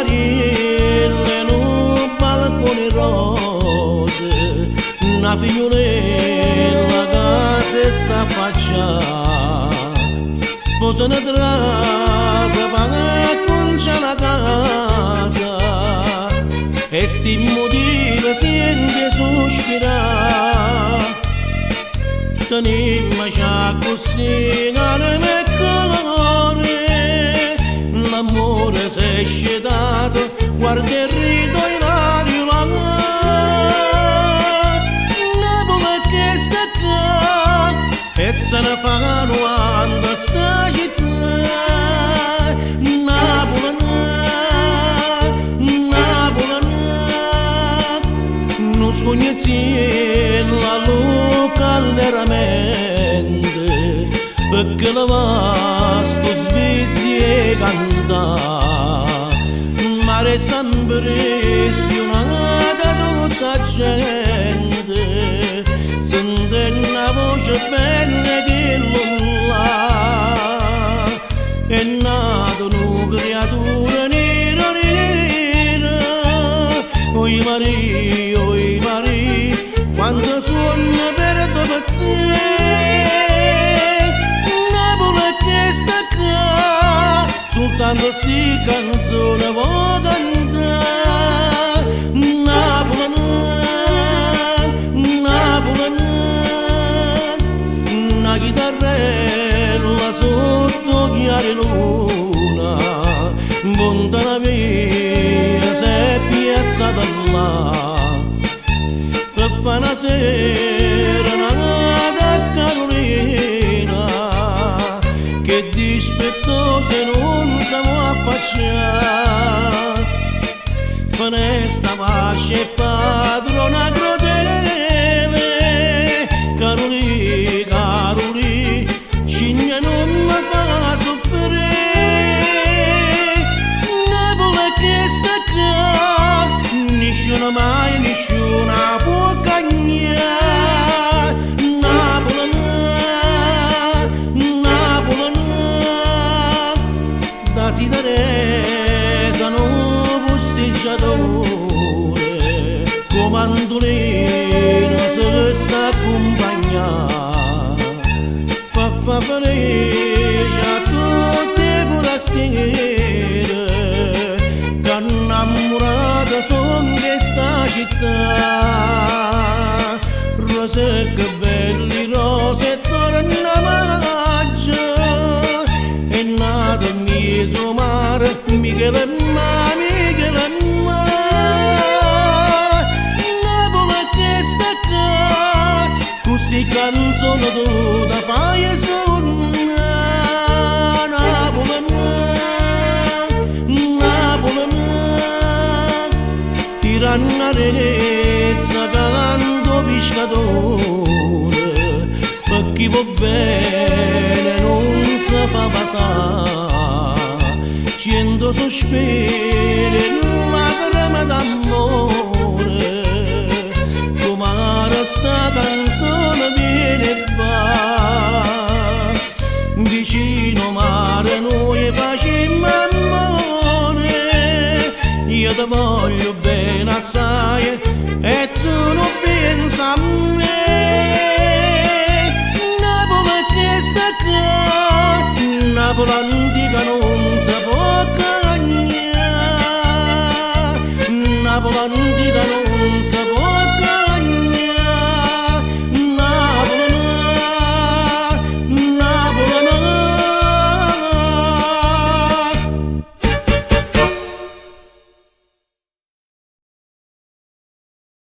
campanile in un balcone rose, una figliolella che si sta affacciando, sposa una trasa, paga e concia la casa, e sti motivi sente sospirare. Tenimmo già così calma e colore, l'amore si è scetato, guarda il rito ilario là. Napoli che sta qua e se ne fa quando sta città. Napoli, Napoli, non sogni la veramente, perché la vasto svizi e canta, ma resta impressionata tutta gente, sente una voce bella che là, è nata una creatura nera nera, oi Maria, quando suona per te, Napoli che sta qua, soltanto sti canzoni vuoi cantare. Napoli, Napoli, una chitarrella sotto chiare luna, monta la via, si è piazzata là. Fa una sera una Carolina che dispettosa non si può affacciare, fanesta pace e padrona crudele. Carolina, Carolina, cigna non mi fa soffrire. Napoli che sta qua, nessuno mai, nessuna può si Teresa no posteggiatore, comandolina se sta accompagnata, fa felice a tutte le forastiere che innamorate son di sta città. Rose che belli rose torna maggio, è nato in mezzo mare, Michele Ma, Michele Ma. Napoli che sta qua, questi canzoni tu da fai e suona. Napoli Napoli tiranna rezza calando pescatore, per chi va bene non si fa passare, 100 sospiri e lacrime d'amore, come sta canzone viene e va, vicino mare noi facciamo amore, io ti voglio bene assai e tu non pensi a me. Napoli che sta qua, Napoli